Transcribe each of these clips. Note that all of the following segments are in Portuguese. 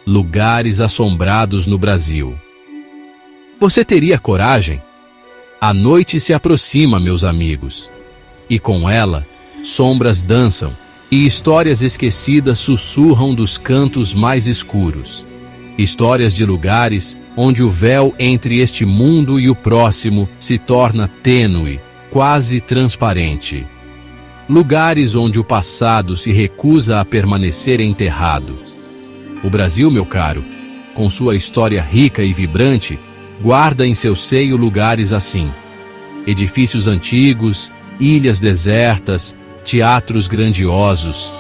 lugares assombrados no Brasil. Você teria coragem? A noite se aproxima, meus amigos, e com ela, sombras dançam e histórias esquecidas sussurram dos cantos mais escuros. Histórias de lugares onde o véu entre este mundo e o próximo se torna tênue, quase transparente. Lugares onde o passado se recusa a permanecer enterrado. O Brasil, meu caro, com sua história rica e vibrante, guarda em seu seio lugares assim: edifícios antigos, ilhas desertas, teatros grandiosos,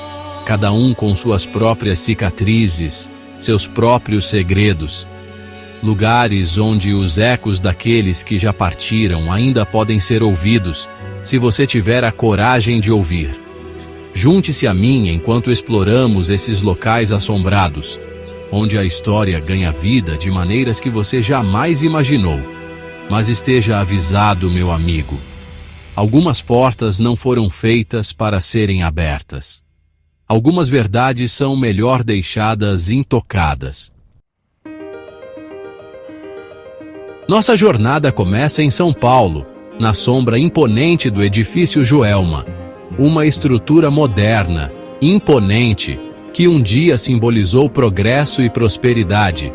cada um com suas próprias cicatrizes, seus próprios segredos. Lugares onde os ecos daqueles que já partiram ainda podem ser ouvidos, se você tiver a coragem de ouvir. Junte-se a mim enquanto exploramos esses locais assombrados, onde a história ganha vida de maneiras que você jamais imaginou. Mas esteja avisado, meu amigo. Algumas portas não foram feitas para serem abertas. Algumas verdades são melhor deixadas intocadas. Nossa jornada começa em São Paulo, na sombra imponente do edifício Joelma, uma estrutura moderna, imponente, que um dia simbolizou progresso e prosperidade.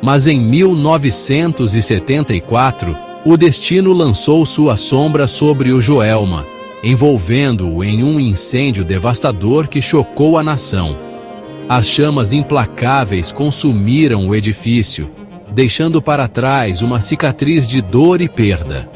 Mas em 1974, o destino lançou sua sombra sobre o Joelma, envolvendo-o em um incêndio devastador que chocou a nação. As chamas implacáveis consumiram o edifício, deixando para trás uma cicatriz de dor e perda.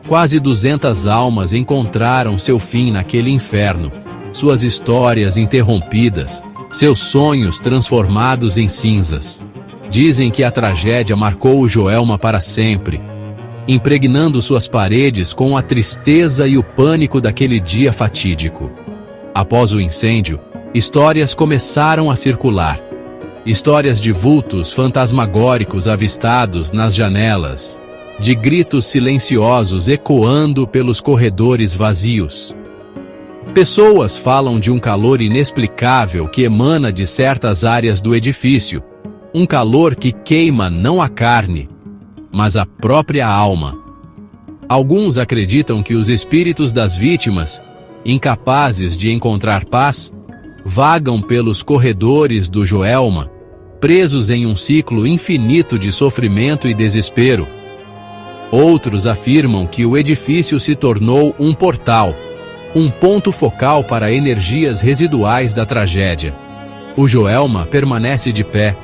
Quase 200 almas encontraram seu fim naquele inferno, suas histórias interrompidas, seus sonhos transformados em cinzas. Dizem que a tragédia marcou o Joelma para sempre, impregnando suas paredes com a tristeza e o pânico daquele dia fatídico. Após o incêndio, histórias começaram a circular. Histórias de vultos fantasmagóricos avistados nas janelas, de gritos silenciosos ecoando pelos corredores vazios. Pessoas falam de um calor inexplicável que emana de certas áreas do edifício, um calor que queima não a carne, mas a própria alma. Alguns acreditam que os espíritos das vítimas, incapazes de encontrar paz, vagam pelos corredores do Joelma, presos em um ciclo infinito de sofrimento e desespero. Outros afirmam que o edifício se tornou um portal, um ponto focal para energias residuais da tragédia. O Joelma permanece de pé,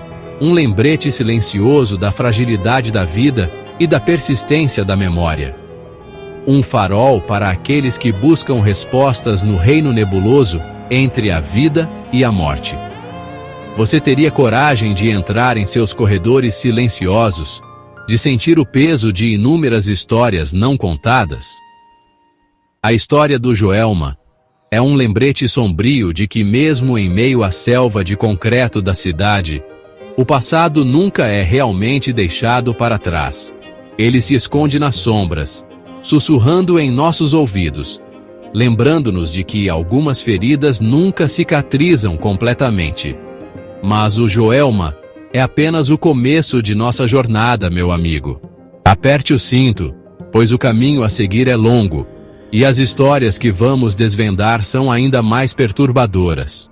um lembrete silencioso da fragilidade da vida e da persistência da memória. Um farol para aqueles que buscam respostas no reino nebuloso entre a vida e a morte. Você teria coragem de entrar em seus corredores silenciosos, de sentir o peso de inúmeras histórias não contadas? A história do Joelma é um lembrete sombrio de que, mesmo em meio à selva de concreto da cidade, o passado nunca é realmente deixado para trás. Ele se esconde nas sombras, sussurrando em nossos ouvidos, lembrando-nos de que algumas feridas nunca cicatrizam completamente. Mas o Joelma é apenas o começo de nossa jornada, meu amigo. Aperte o cinto, pois o caminho a seguir é longo, e as histórias que vamos desvendar são ainda mais perturbadoras.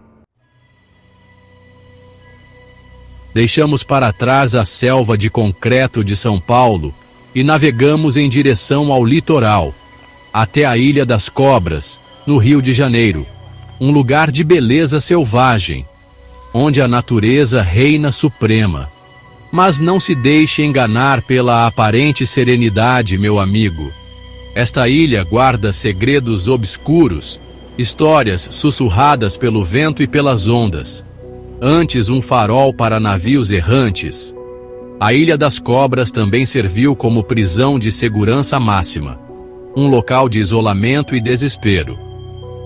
Deixamos para trás a selva de concreto de São Paulo e navegamos em direção ao litoral, até a Ilha das Cobras, no Rio de Janeiro, um lugar de beleza selvagem, onde a natureza reina suprema. Mas não se deixe enganar pela aparente serenidade, meu amigo. Esta ilha guarda segredos obscuros, histórias sussurradas pelo vento e pelas ondas. Antes um farol para navios errantes, a Ilha das Cobras também serviu como prisão de segurança máxima, um local de isolamento e desespero.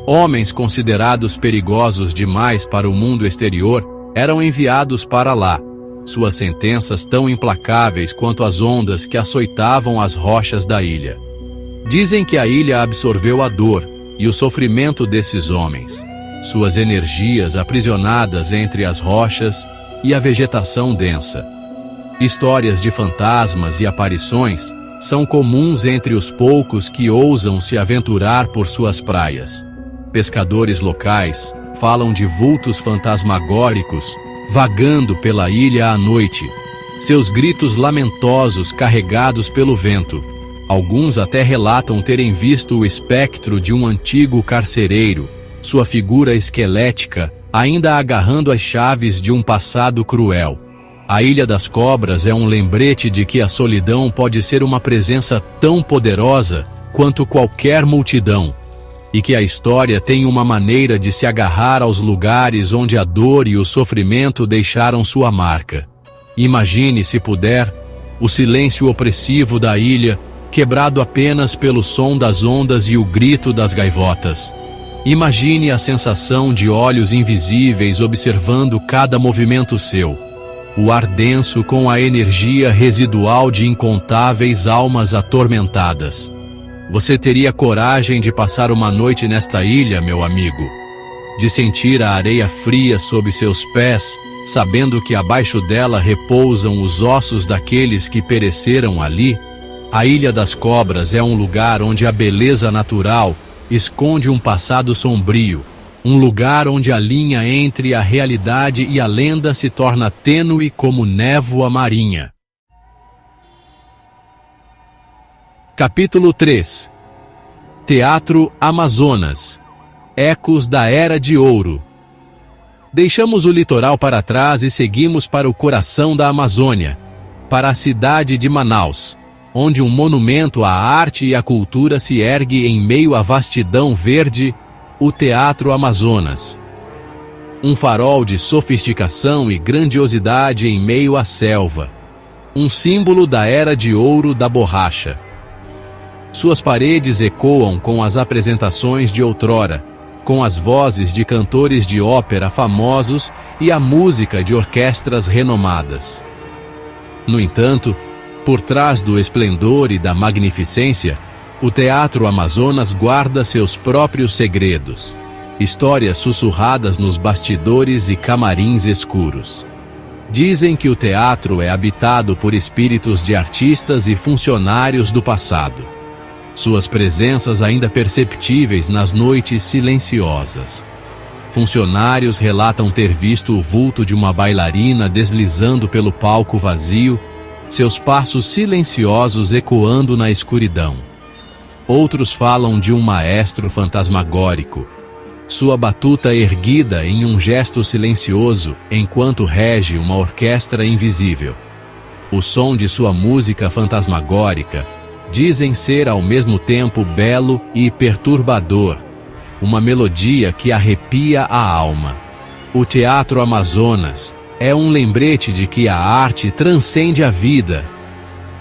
Homens considerados perigosos demais para o mundo exterior eram enviados para lá, suas sentenças tão implacáveis quanto as ondas que açoitavam as rochas da ilha. Dizem que a ilha absorveu a dor e o sofrimento desses homens, suas energias aprisionadas entre as rochas e a vegetação densa. Histórias de fantasmas e aparições são comuns entre os poucos que ousam se aventurar por suas praias. Pescadores locais falam de vultos fantasmagóricos vagando pela ilha à noite, seus gritos lamentosos carregados pelo vento. Alguns até relatam terem visto o espectro de um antigo carcereiro, sua figura esquelética ainda agarrando as chaves de um passado cruel. A Ilha das Cobras é um lembrete de que a solidão pode ser uma presença tão poderosa quanto qualquer multidão, e que a história tem uma maneira de se agarrar aos lugares onde a dor e o sofrimento deixaram sua marca. Imagine, se puder, o silêncio opressivo da ilha, quebrado apenas pelo som das ondas e o grito das gaivotas. Imagine a sensação de olhos invisíveis observando cada movimento seu. O ar denso com a energia residual de incontáveis almas atormentadas. Você teria coragem de passar uma noite nesta ilha, meu amigo? De sentir a areia fria sob seus pés, sabendo que abaixo dela repousam os ossos daqueles que pereceram ali? A Ilha das Cobras é um lugar onde a beleza natural esconde um passado sombrio. Um lugar onde a linha entre a realidade e a lenda se torna tênue como névoa marinha. Capítulo 3. Teatro Amazonas. Ecos da Era de Ouro. Deixamos o litoral para trás e seguimos para o coração da Amazônia, para a cidade de Manaus, onde um monumento à arte e à cultura se ergue em meio à vastidão verde, o Teatro Amazonas. Um farol de sofisticação e grandiosidade em meio à selva. Um símbolo da Era de Ouro da borracha. Suas paredes ecoam com as apresentações de outrora, com as vozes de cantores de ópera famosos e a música de orquestras renomadas. No entanto, por trás do esplendor e da magnificência, o Teatro Amazonas guarda seus próprios segredos, histórias sussurradas nos bastidores e camarins escuros. Dizem que o teatro é habitado por espíritos de artistas e funcionários do passado. Suas presenças ainda perceptíveis nas noites silenciosas. Funcionários relatam ter visto o vulto de uma bailarina deslizando pelo palco vazio, seus passos silenciosos ecoando na escuridão. Outros falam de um maestro fantasmagórico, sua batuta erguida em um gesto silencioso enquanto rege uma orquestra invisível. O som de sua música fantasmagórica dizem ser ao mesmo tempo belo e perturbador, uma melodia que arrepia a alma. O Teatro Amazonas é um lembrete de que a arte transcende a vida,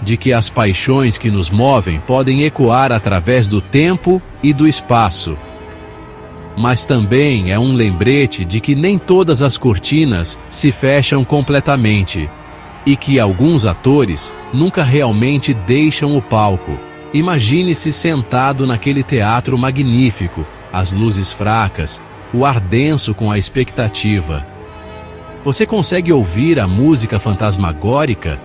de que as paixões que nos movem podem ecoar através do tempo e do espaço. Mas também é um lembrete de que nem todas as cortinas se fecham completamente, e que alguns atores nunca realmente deixam o palco. Imagine-se sentado naquele teatro magnífico, as luzes fracas, o ar denso com a expectativa. Você consegue ouvir a música fantasmagórica?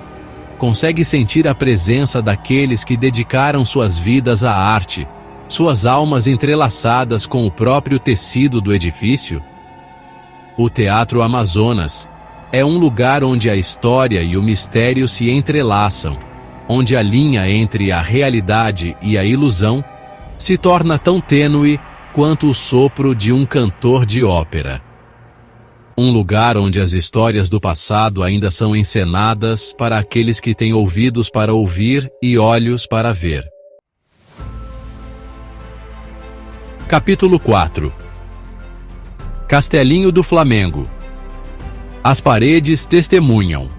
Consegue sentir a presença daqueles que dedicaram suas vidas à arte, suas almas entrelaçadas com o próprio tecido do edifício? O Teatro Amazonas é um lugar onde a história e o mistério se entrelaçam, onde a linha entre a realidade e a ilusão se torna tão tênue quanto o sopro de um cantor de ópera. Um lugar onde as histórias do passado ainda são encenadas para aqueles que têm ouvidos para ouvir e olhos para ver. Capítulo 4. Castelinho do Flamengo. As paredes testemunham.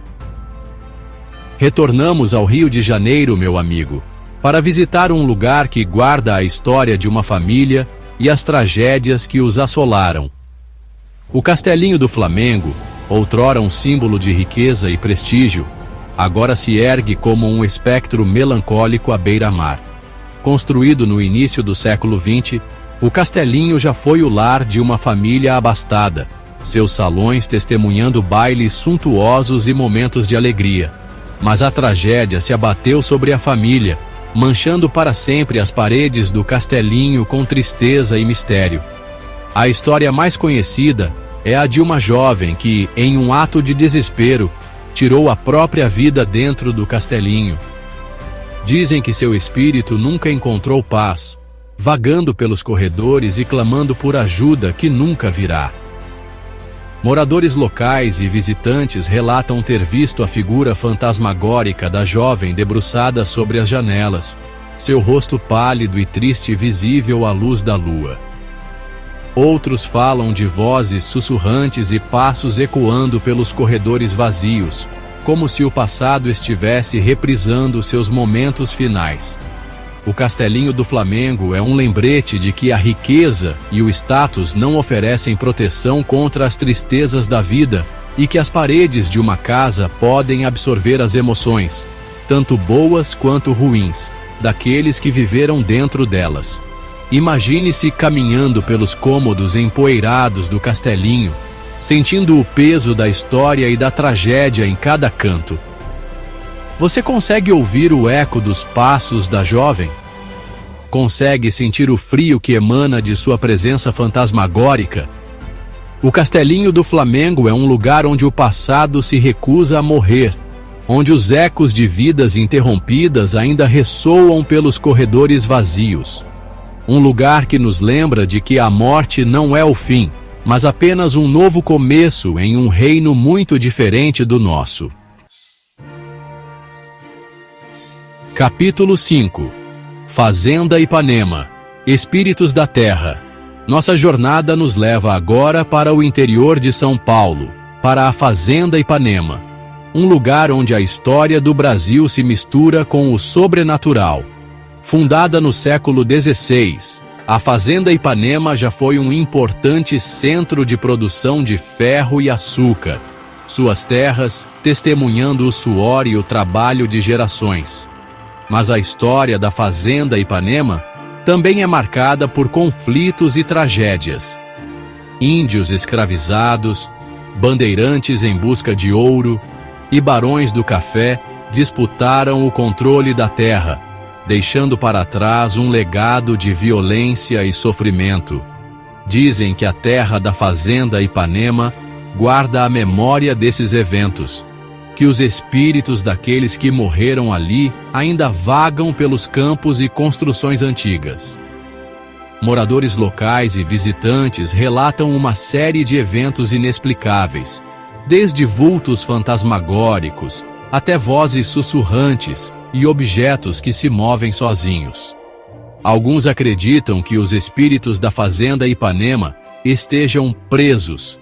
Retornamos ao Rio de Janeiro, meu amigo, para visitar um lugar que guarda a história de uma família e as tragédias que os assolaram. O Castelinho do Flamengo, outrora um símbolo de riqueza e prestígio, agora se ergue como um espectro melancólico à beira-mar. Construído no início do século XX, O castelinho já foi o lar de uma família abastada, seus salões testemunhando bailes suntuosos e momentos de alegria. Mas a tragédia se abateu sobre a família, manchando para sempre as paredes do castelinho com tristeza e mistério. A história mais conhecida é a de uma jovem que, em um ato de desespero, tirou a própria vida dentro do castelinho. Dizem que seu espírito nunca encontrou paz, vagando pelos corredores e clamando por ajuda que nunca virá. Moradores locais e visitantes relatam ter visto a figura fantasmagórica da jovem debruçada sobre as janelas, seu rosto pálido e triste visível à luz da lua. Outros falam de vozes sussurrantes e passos ecoando pelos corredores vazios, como se o passado estivesse reprisando seus momentos finais. O Castelinho do Flamengo é um lembrete de que a riqueza e o status não oferecem proteção contra as tristezas da vida e que as paredes de uma casa podem absorver as emoções, tanto boas quanto ruins, daqueles que viveram dentro delas. Imagine-se caminhando pelos cômodos empoeirados do Castelinho, sentindo o peso da história e da tragédia em cada canto. Você consegue ouvir o eco dos passos da jovem? Consegue sentir o frio que emana de sua presença fantasmagórica? O Castelinho do Flamengo é um lugar onde o passado se recusa a morrer, onde os ecos de vidas interrompidas ainda ressoam pelos corredores vazios. Um lugar que nos lembra de que a morte não é o fim, mas apenas um novo começo em um reino muito diferente do nosso. Capítulo 5. Fazenda Ipanema. Espíritos da Terra. Nossa jornada nos leva agora para o interior de São Paulo, para a Fazenda Ipanema, um lugar onde a história do Brasil se mistura com o sobrenatural. Fundada no século XVI, a Fazenda Ipanema já foi um importante centro de produção de ferro e açúcar, suas terras testemunhando o suor e o trabalho de gerações. Mas a história da Fazenda Ipanema também é marcada por conflitos e tragédias. Índios escravizados, bandeirantes em busca de ouro e barões do café disputaram o controle da terra, deixando para trás um legado de violência e sofrimento. Dizem que a terra da Fazenda Ipanema guarda a memória desses eventos, que os espíritos daqueles que morreram ali ainda vagam pelos campos e construções antigas. Moradores locais e visitantes relatam uma série de eventos inexplicáveis, desde vultos fantasmagóricos até vozes sussurrantes e objetos que se movem sozinhos. Alguns acreditam que os espíritos da Fazenda Ipanema estejam presos,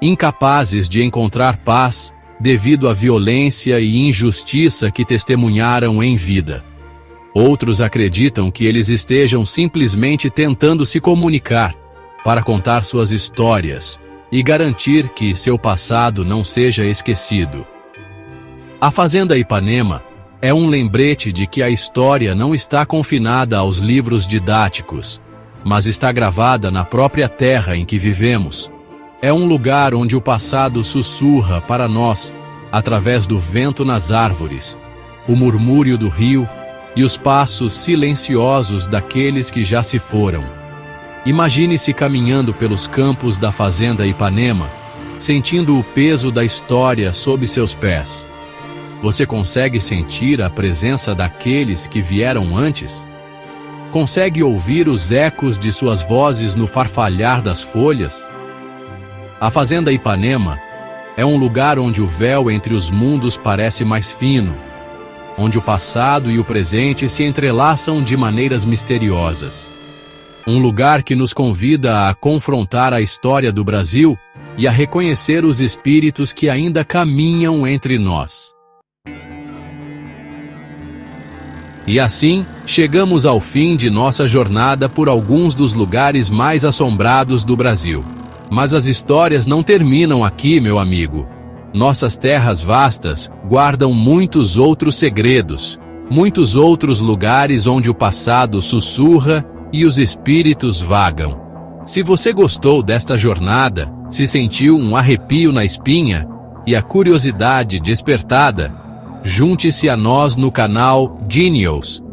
incapazes de encontrar paz devido à violência e injustiça que testemunharam em vida. Outros acreditam que eles estejam simplesmente tentando se comunicar para contar suas histórias e garantir que seu passado não seja esquecido. A Fazenda Ipanema é um lembrete de que a história não está confinada aos livros didáticos, mas está gravada na própria terra em que vivemos. É um lugar onde o passado sussurra para nós, através do vento nas árvores, o murmúrio do rio e os passos silenciosos daqueles que já se foram. Imagine-se caminhando pelos campos da Fazenda Ipanema, sentindo o peso da história sob seus pés. Você consegue sentir a presença daqueles que vieram antes? Consegue ouvir os ecos de suas vozes no farfalhar das folhas? A Fazenda Ipanema é um lugar onde o véu entre os mundos parece mais fino, onde o passado e o presente se entrelaçam de maneiras misteriosas. Um lugar que nos convida a confrontar a história do Brasil e a reconhecer os espíritos que ainda caminham entre nós. E assim, chegamos ao fim de nossa jornada por alguns dos lugares mais assombrados do Brasil. Mas as histórias não terminam aqui, meu amigo. Nossas terras vastas guardam muitos outros segredos, muitos outros lugares onde o passado sussurra e os espíritos vagam. Se você gostou desta jornada, se sentiu um arrepio na espinha e a curiosidade despertada, junte-se a nós no canal Genius.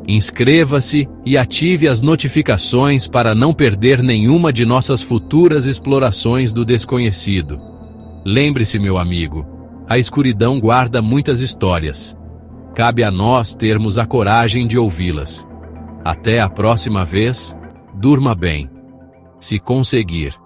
Inscreva-se e ative as notificações para não perder nenhuma de nossas futuras explorações do desconhecido. Lembre-se, meu amigo, a escuridão guarda muitas histórias. Cabe a nós termos a coragem de ouvi-las. Até a próxima vez, durma bem. Se conseguir.